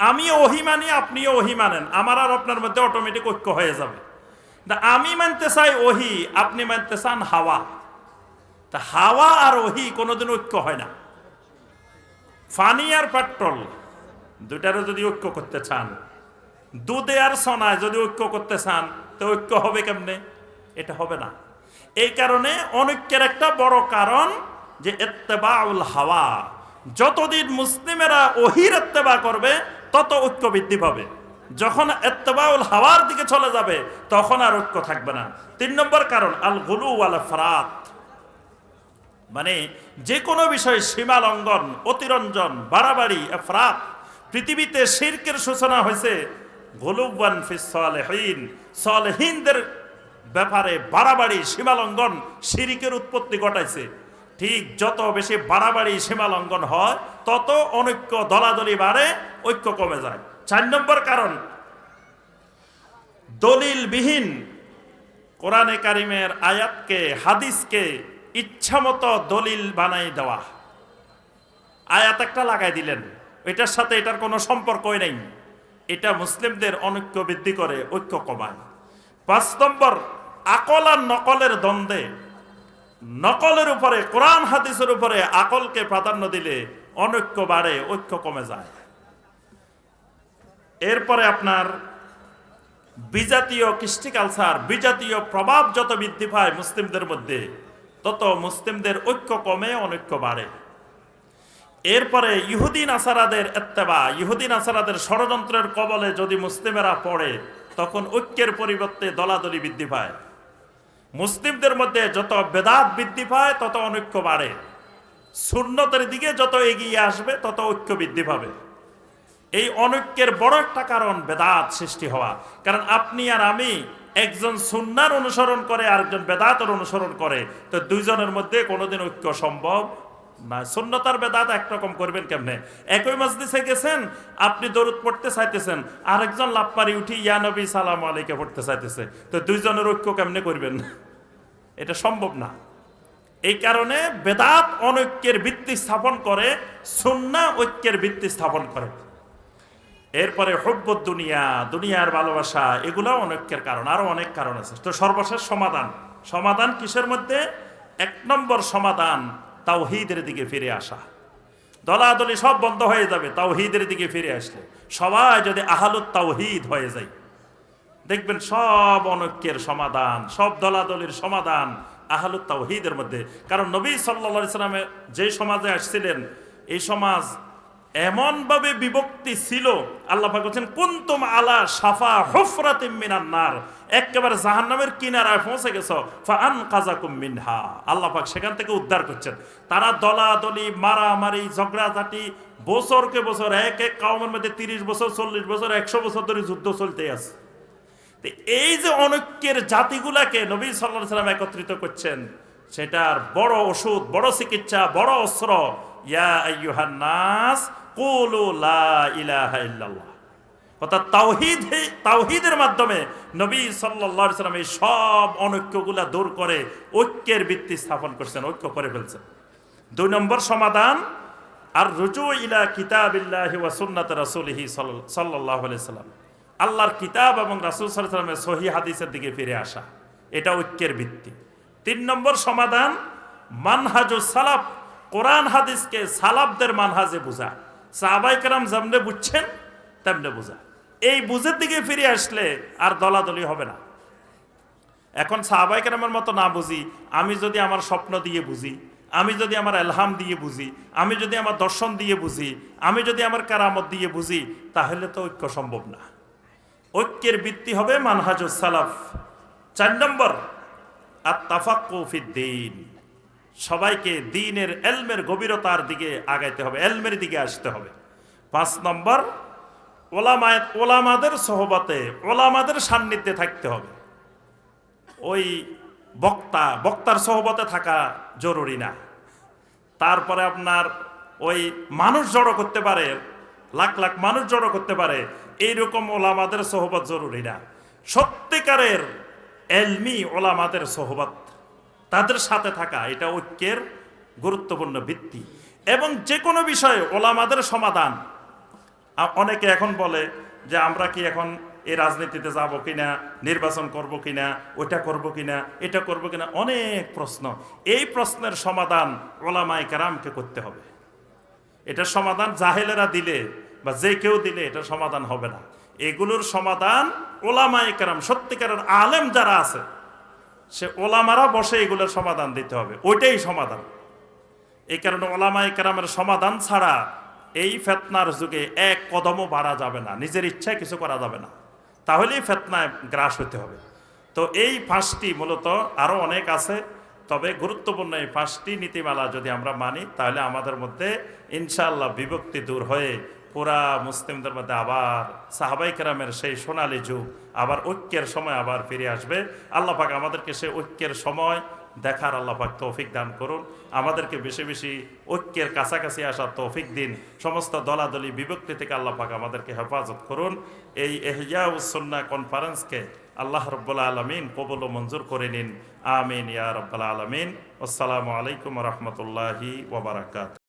আমিও ওহী মানি, আপনিও ওহী মানেন, আমার আর আপনার মধ্যে অটোমেটিক ঐক্য হয়ে যাবে। আমি মানতে চাই ওহী, আপনি মানতে চান হাওয়া। তা হাওয়া আর ওহী কোনোদিন ঐক্য হয় না। ফানি আর পেট্রোল দুইটারও যদি ঐক্য করতে চান, দুধে আর সোনায় যদি ঐক্য করতে চান, তো ঐক্য হবে কেমনে? এটা হবে না। এই কারণে অনৈক্যের একটা বড় কারণ যে ইত্তেবাউল হাওয়া। যতদিন মুসলিমেরা ওহীর ইত্তেবা করবে তত ঐক্য বৃদ্ধি পাবে। যখন ইত্তেবাউল হাওয়ার দিকে চলে যাবে তখন আর ঐক্য থাকবে না। 3 নম্বর কারণ আল গুলু ওয়াল ইফরাত, মানে যে কোনো বিষয়ে সীমা লঙ্ঘন, অতিরঞ্জন, বাড়াবাড়ি, ইফরাত। পৃথিবীতে শিরকের সূচনা হয়েছে গুলুওয়ান ফিস সালিহিন, সালেহিনদের ব্যাপারে বাড়াবাড়ি, সীমা লঙ্ঘন, শিরকের উৎপত্তি ঘটাইছে। ঠিক যত বেশি বাড়াবাড়ি, সীমা লঙ্ঘন হয় তত অনৈক্য, দলাদলি বাড়ে, ঐক্য কমে যায়। 4 নম্বর কারণ দলিলবিহীন কোরআনে কারিমের আয়াতকে, হাদিসকে ইচ্ছামতো দলিল বানাই দেওয়া। আয়াত একটা লাগাই দিলেন, এটার সাথে এটার কোনো সম্পর্কই নেই, এটা মুসলিমদের অনৈক্য বৃদ্ধি করে, ঐক্য কমায়। 5 নম্বর আকল আর নকলের দ্বন্দ্বে, নকলের উপরে, কোরআন হাদিসের উপরে আকলকে প্রাধান্য দিলে অনৈক্য বাড়ে, ঐক্য কমে যায়। এরপরে আপনার বিজাতীয় কৃষ্টি কালচার, বিজাতীয় প্রভাব যত বৃদ্ধি পায় মুসলিমদের মধ্যে, তত মুসলিমদের ঐক্য কমে, অনৈক্য বাড়ে। এরপরে ইহুদি নাসারাদের ইত্তেবা, ইহুদি নাসারাদের ষড়যন্ত্রের কবলে যদি মুসলিমেরা পড়ে, তখন ঐক্যের পরিবর্তে দলাদলি বৃদ্ধি পায়। মুসলিমদের মধ্যে যত বেদাত বৃদ্ধি পায় তত অনৈক্য বাড়ে। সুন্নতের দিকে যত এগিয়ে আসবে তত ঐক্য বৃদ্ধি পাবে। এই অনৈক্যের বড় একটা কারণ বেদাত সৃষ্টি হওয়া। কারণ আপনি আর আমি, একজন সুন্নার অনুসরণ করে আরেকজন বেদাতের অনুসরণ করে, তো দুইজনের মধ্যে কোনোদিন ঐক্য সম্ভব না। সুন্নত আর বেদাত একরকম করবেন কেমনে? একই মজলিসে গেছেন, আপনি দরুদ পড়তে চাইতেছেন, আরেকজন লাফ উঠি ইয়া নবী সালাম আলাইকে পড়তে চাইতেছে, তো দুইজনের ঐক্য কেমনে করবেন? এটা সম্ভব না। এই কারণে বেদাত অনৈক্যের ভিত্তি স্থাপন করে, সুন্নাহ ঐক্যের ভিত্তি স্থাপন করে। এরপরে হুব্বুদ দুনিয়া, দুনিয়ার ভালোবাসা, এগুলো অনৈক্যের কারণ। আরো অনেক কারণ আছে। তো সর্বশেষ সমাধান, সমাধান কিসের মধ্যে? 1 নম্বর সমাধান তাওহীদের দিকে ফিরে আসা। দলাদলি সব বন্ধ হয়ে যাবে তাওহীদের দিকে ফিরে আসলে। সবাই যদি আহলুত তাওহীদ হয়ে যায়, দেখবেন সব অনৈক্যের সমাধান, সব দলাদলির সমাধান আহলুত তাওহীদের মধ্যে। কারণ নবী সাল্লাল্লাহু আলাইহি সাল্লামে যে সমাজে আসছিলেন, এই সমাজ এমনভাবে বিভক্তি ছিল, আল্লাহ পাক বলেন কুনতুম আলা শাফা হুফরাতিম মিনান নার, একেবারে জাহান্নামের কিনারায় পৌঁছে গেছো, ফাআনকাযাকুম মিনহা, আল্লাহ পাক সেখান থেকে উদ্ধার করছেন। তারা দলাদলি, মারামারি, ঝগড়াঝাটি, বছরকে বছর, এক এক কওমের মধ্যে 30 বছর, 40 বছর, 100 বছর ধরে যুদ্ধ চলতেই আছে। এই যে অনৈক্যের জাতিগুলাকে নবী সাল্লাল্লাহু আলাইহি সাল্লাম একত্রিত করছেন, সেটার বড় ওষুধ, বড় চিকিৎসা, বড় অস্ত্র ইয়া আইয়ুহান নাস কুলু লা ইলাহা ইল্লাল্লাহ। অর্থাৎ তাওহীদের মাধ্যমে নবী সাল্লাল্লাহু আলাইহি সাল্লাম এই সব অনৈক্যগুলা দূর করে ঐক্যের ভিত্তি স্থাপন করছেন, ঐক্য করে ফেলছেন। 2 নম্বর সমাধান আর রুজু ইলা কিতাবিল্লাহি ওয়া সুন্নাতি রাসূলিহি সাল্লাল্লাহু আলাইহি সাল্লাম, আল্লাহর কিতাব এবং রাসূল সাল্লাল্লাহু আলাইহি ওয়াসাল্লামের সহিহ হাদিসের দিকে ফিরে আসা, এটা ঐক্যের ভিত্তি। 3 নম্বর সমাধান মানহাজুস সালাফ, কোরআন হাদিসকে সালাফদের মানহাজে বোঝা। সাহাবায়ে কেরাম যেমনে বুঝছেন তেমনে বোঝা। এই বুঝের দিকে ফিরে আসলে আর দলাদলি হবে না। এখন সাহাবায়ে কেরামের মতো না বুঝি, আমি যদি আমার স্বপ্ন দিয়ে বুঝি, আমি যদি আমার এলহাম দিয়ে বুঝি, আমি যদি আমার দর্শন দিয়ে বুঝি, আমি যদি আমার কারামত দিয়ে বুঝি, তাহলে তো ঐক্য সম্ভব না। ঐক্যের ভিত্তি হবে মানহাজুস সালাফ। 4 নম্বর আত-তাফাক্কুহু ফিদ-দ্বীন, সবাইকে দ্বীনের ইলমের গভীরতার দিকে আগাইতে হবে, ইলমের দিকে আসতে হবে। 5 নম্বর ওলামাদের সোহবতে, ওলামাদের সান্নিধ্যে থাকতে হবে। ওই বক্তার সোহবতে থাকা জরুরি না। তারপরে আপনার ওই মানুষ জড়ো করতে পারে, লাখ লাখ মানুষ জড়ো করতে পারে, এইরকম ওলামাদের সোহবত জরুরি না। সত্যিকারের এলমি ওলামাদের সোহবত, তাদের সাথে থাকা, এটা ঐক্যের গুরুত্বপূর্ণ ভিত্তি। এবং যে কোনো বিষয়ে ওলামাদের সমাধান, অনেকে এখন বলে যে আমরা কি এখন এই রাজনীতিতে যাব কিনা, নির্বাচন করব কিনা, ওইটা করব কিনা, এটা করব কিনা, অনেক প্রশ্ন। এই প্রশ্নের সমাধান ওলামায়ে কেরামকে করতে হবে। এটার সমাধান জাহেলেরা দিলে বা যে কেউ দিলে এটার সমাধান হবে না। এগুলোর সমাধান ওলামায়ে কেরাম, সত্যিকারের আলেম যারা আছে সে ওলামারা বসে এগুলোর সমাধান দিতে হবে, ওইটাই সমাধান। এই কারণে ওলামায়ে কেরামের সমাধান ছাড়া এই ফেতনার যুগে এক কদমও বাড়া যাবে না, নিজের ইচ্ছায় কিছু করা যাবে না, তাহলেই ফেতনায় গ্রাস হতে হবে। তো এই 5টি, মূলত আরও অনেক আছে, তবে গুরুত্বপূর্ণ এই 5টি নীতিমালা যদি আমরা মানি তাহলে আমাদের মধ্যে ইনশাআল্লাহ বিভক্তি দূর হয়ে পুরা মুসলিমদের মধ্যে আবার সাহাবাই কেরামের সেই সোনালী যুগ, আবার ঐক্যের সময় আবার ফিরে আসবে। আল্লাহ পাক আমাদেরকে সেই ঐক্যের সময় দেখার আল্লাহ পাক তৌফিক দান করুন। আমাদেরকে বেশি বেশি ঐক্যের কাছাকাছি আসার তৌফিক দিন। সমস্ত দলাদলি বিভক্তি থেকে আল্লাহ পাক আমাদেরকে হেফাজত করুন। এই ইহইয়াউস সুন্নাহ কনফারেন্সকে আল্লাহ রাব্বুল আলামিন কবুল ও মঞ্জুর করে নিন। আমিন ইয়া রাব্বাল আলামিন। আসসালামু আলাইকুম ওয়া রাহমাতুল্লাহি ওয়া বারাকাতুহু।